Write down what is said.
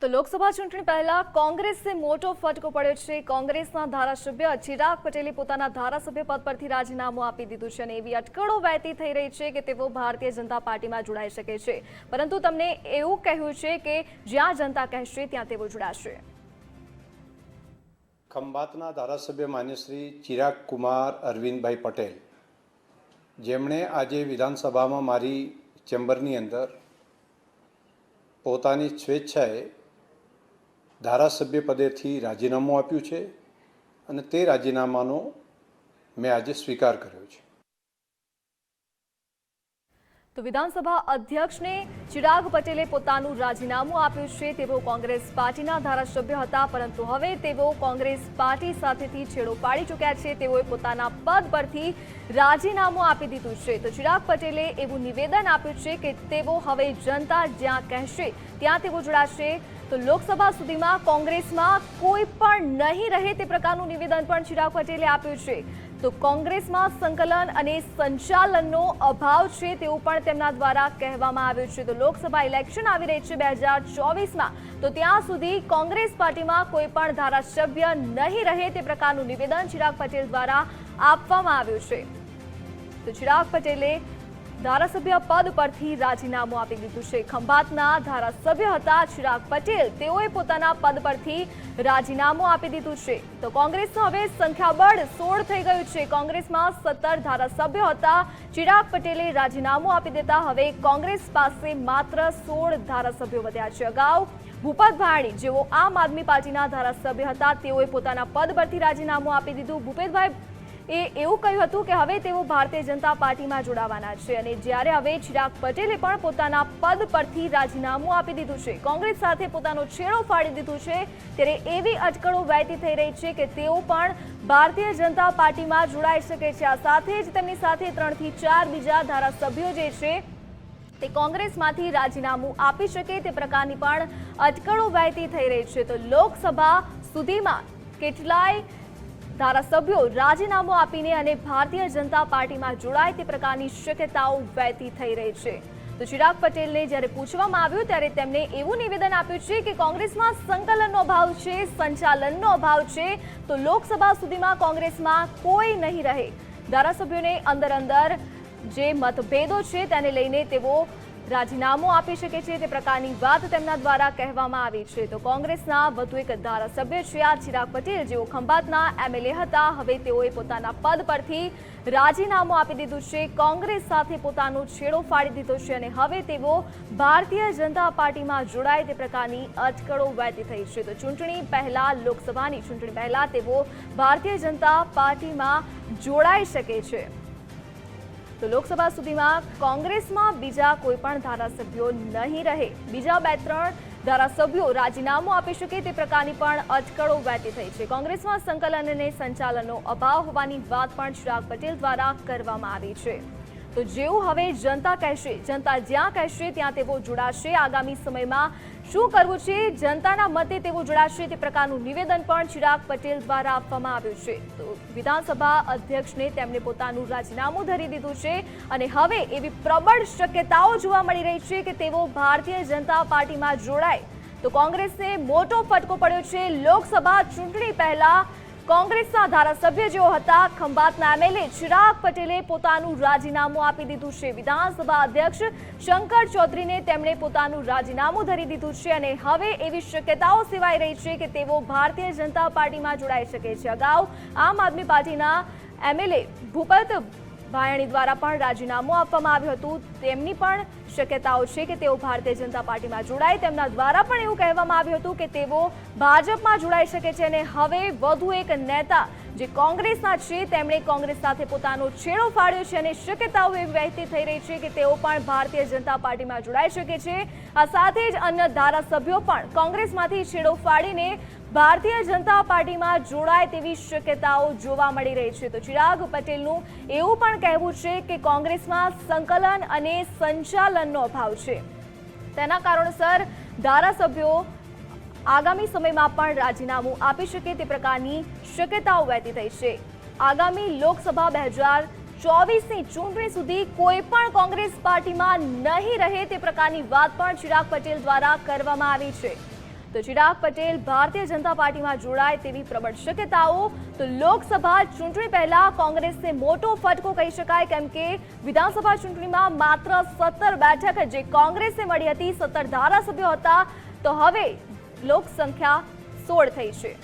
તો લોકસભા ચૂંટણી પહેલા કોંગ્રેસને મોટો ફટકો પડ્યો છે। કોંગ્રેસના ધારાસભ્ય ચિરાગ પટેલે પોતાના ધારાસભ્ય પદ પરથી રાજીનામું આપી દીધું છે અને એવી અટકળો વહેતી થઈ રહી છે કે તેઓ ભારતીય જનતા પાર્ટીમાં જોડાઈ શકે છે, પરંતુ તમને એવું કહ્યું છે કે જ્યાં જનતા કહેશે ત્યાં તેઓ જોડાશે। ખંભાતના ધારાસભ્ય માન્ય શ્રી ચિરાગ કુમાર અરવિંદભાઈ પટેલ, જેમણે આજે વિધાનસભામાં મારી ચેમ્બરની અંદર પોતાની સ્વેચ્છાએ ધારાસભ્ય પદેથી રાજીનામું આપ્યું છે અને તે રાજીનામાનો મેં આજે સ્વીકાર કર્યો છે। તો વિધાનસભા અધ્યક્ષને ચિરાગ પટેલે પોતાનું રાજીનામું આપ્યું છે। તેઓ કોંગ્રેસ પાર્ટીના ધારાસભ્ય હતા, પરંતુ હવે તેઓ કોંગ્રેસ પાર્ટી સાથેથી છેડો પાડી ચૂક્યા છે। તેઓએ પોતાના પદ પરથી રાજીનામું આપી દીધું છે। તો ચિરાગ પટેલે એવું નિવેદન આપ્યું છે કે તેઓ હવે જનતા જ્યાં કહેશે ત્યાં તેઓ જોડાશે। તો લોકસભા સુધીમાં કોંગ્રેસમાં કોઈ પણ નહીં રહે તે પ્રકારનું નિવેદન પણ ચિરાગ પટેલે આપ્યું છે। તો કોંગ્રેસમાં સંકલન અને સંચાલનનો અભાવ છે તેવું પણ તેમના દ્વારા કહેવામાં આવ્યું છે। તો લોકસભા ઇલેક્શન આવી રહી છે 2024માં, તો ત્યાં સુધી કોંગ્રેસ પાર્ટીમાં કોઈ પણ ધારાસભ્ય નહીં રહે તે પ્રકારનું નિવેદન ચિરાગ પટેલ દ્વારા આપવામાં આવ્યું છે। તો ચિરાગ પટેલે ધારાસભ્ય પદ પરથી રાજીનામું આપી દીધું છે। ખંભાતના ધારાસભ્ય હતા ચિરાગ પટેલ, તેઓએ પોતાના પદ પરથી રાજીનામું આપી દીધું છે। તો કોંગ્રેસનું હવે સંખ્યાબળ 16 થઈ ગયું છે। કોંગ્રેસમાં 17 ધારાસભ્યો હતા। ચિરાગ પટેલે રાજીનામું આપી દેતા હવે કોંગ્રેસ પાસે માત્ર 16 ધારાસભ્યો વધ્યા છે। અગાઉ ભૂપત ભાયાણી, જેઓ આમ આદમી પાર્ટીના ધારાસભ્ય હતા, તેઓએ પોતાના પદ પરથી રાજીનામું આપી દીધું। ભૂપતભાઈ એવું કહ્યું હતું કે હવે તેઓ ભારતીય જનતા પાર્ટીમાં જોડાવાના છે અને જ્યારે હવે ચિરાગ પટેલે પણ પોતાના પદ પરથી રાજીનામું આપી દીધું છે, કોંગ્રેસ સાથે પોતાનો છેડો ફાડી દીધું છે, ત્યારે એવી અટકળો વહેતી થઈ રહી છે કે તેઓ પણ ભારતીય જનતા પાર્ટીમાં જોડાઈ શકે છે। આ સાથે જ તેમની સાથે 3 થી 4 બીજા ધારાસભ્યો જે છે તે કોંગ્રેસમાંથી રાજીનામું આપી શકે તે પ્રકારની પણ અટકળો વહેતી થઈ રહી છે। તો લોકસભા સુધીમાં કેટલાય ધારાસભ્યો રાજીનામું આપીને અને ભારતીય જનતા પાર્ટીમાં જોડાય તે પ્રકારની શક્યતાઓ વહેતી થઈ રહી છે। તો ચિરાગ પટેલને જ્યારે પૂછવામાં આવ્યું ત્યારે તેમણે એવું નિવેદન આપ્યું છે કે કોંગ્રેસમાં સંકલનનો અભાવ છે, સંચાલનનો અભાવ છે, તો લોકસભા સુધીમાં કોંગ્રેસમાં કોઈ નહીં રહે। ધારાસભ્યોને અંદર જે મતભેદો છે તેને લઈને તેઓ રાજીનામું આપી શકે છે તે પ્રકારની વાત તેમના દ્વારા કહેવામાં આવી છે। તો કોંગ્રેસના વધુ એક ધારાસભ્ય છે આ ચિરાગ પટેલ, જેઓ ખંભાતના એમએલએ હતા, હવે તેઓએ પોતાના પદ પરથી રાજીનામું આપી દીધું છે, કોંગ્રેસ સાથે પોતાનો છેડો ફાડી દીધો છે અને હવે તેઓ ભારતીય જનતા પાર્ટીમાં જોડાય તે પ્રકારની અટકળો વહેતી થઈ છે। તો ચૂંટણી પહેલા, લોકસભાની ચૂંટણી પહેલા તેઓ ભારતીય જનતા પાર્ટીમાં જોડાઈ શકે છે। તો લોકસભા સુધીમાં કોંગ્રેસમાં બીજા કોઈ પણ ધારાસભ્યો નહીં રહે, બીજા 2-3 ધારાસભ્યો રાજીનામું આપી શકે તે પ્રકારની પણ અટકળો વહેતી થઈ છે। કોંગ્રેસમાં સંકલન અને સંચાલનનો અભાવ હોવાની વાત પણ ચિરાગ પટેલ દ્વારા કરવામાં આવી છે। તો જેવું હવે જનતા કહેશે, જનતા જ્યાં કહેશે ત્યાં તેઓ જોડાશે। આગામી સમયમાં શું કરવું છે, જનતાના મતે તેઓ જોડાશે તે પ્રકારનું નિવેદન પણ ચિરાગ પટેલ દ્વારા આપવામાં આવ્યું છે। તો વિધાનસભા અધ્યક્ષને તેમણે પોતાનું રાજીનામું ધરી દીધું છે અને હવે એવી પ્રબળ શક્યતાઓ જોવા મળી રહી છે કે તેઓ ભારતીય જનતા પાર્ટીમાં જોડાય। તો કોંગ્રેસને મોટો ફટકો પડ્યો છે। લોકસભા ચૂંટણી પહેલા કોંગ્રેસના ધારાસભ્ય જેઓ હતા ખંભાતના એમએલએ ચિરાગ પટેલે પોતાનું રાજીનામું આપી દીધું છે। વિધાનસભા અધ્યક્ષ શંકર ચૌધરીને તેમણે પોતાનું રાજીનામું ધરી દીધું છે અને હવે એવી શક્યતાઓ સેવાઈ રહી છે કે તેઓ ભારતીય જનતા પાર્ટીમાં જોડાઈ શકે છે। અગાઉ આમ આદમી પાર્ટીના એમએલએ ભૂપત ભાયાણી દ્વારા પણ રાજીનામું આપવામાં આવ્યું હતું, તેમની પણ શક્યતાઓ છે કે તેઓ ભારતીય જનતા પાર્ટીમાં જોડાય। તેમના દ્વારા પણ એવું કહેવામાં આવ્યું હતું કે તેઓ ભાજપમાં જોડાઈ શકે છે અને હવે વધુ એક નેતા જે કોંગ્રેસના છે તેમણે કોંગ્રેસ સાથે પોતાનો છેડો ફાડ્યો છે અને શક્યતાઓ એવી વહેતી થઈ રહી છે કે તેઓ પણ ભારતીય જનતા પાર્ટીમાં જોડાઈ શકે છે। આ સાથે જ અન્ય ધારાસભ્યો પણ કોંગ્રેસમાંથી છેડો ફાડીને ભારતીય જનતા પાર્ટીમાં જોડાય તેવી શક્યતાઓ જોવા મળી રહી છે। તો ચિરાગ પટેલનું એવું પણ કહેવું છે કે કોંગ્રેસમાં સંકલન અને સંચાલનનો અભાવ છે, તેના કારણોસર ધારાસભ્યો આગામી સમયમાં પણ રાજીનામું આપી શકે તે પ્રકારની શક્યતાઓ વહેતી થઈ છે। આગામી લોકસભા 2024ની ચૂંટણી સુધી કોઈ પણ કોંગ્રેસ પાર્ટીમાં નહીં રહે તે પ્રકારની વાત પણ ચિરાગ પટેલ દ્વારા કરવામાં આવી છે। તો ચિરાગ પટેલ ભારતીય જનતા પાર્ટીમાં જોડાય તેવી પ્રબળ શક્યતાઓ. તો લોકસભા ચૂંટણી પહેલા કોંગ્રેસને મોટો ફટકો કહી શકાય, કેમ કે વિધાનસભા ચૂંટણીમાં માત્ર 17 બેઠક જે કોંગ્રેસને મળી હતી, 17 ધારાસભ્યો હતા, તો હવે લોક સંખ્યા 16 થઈ છે.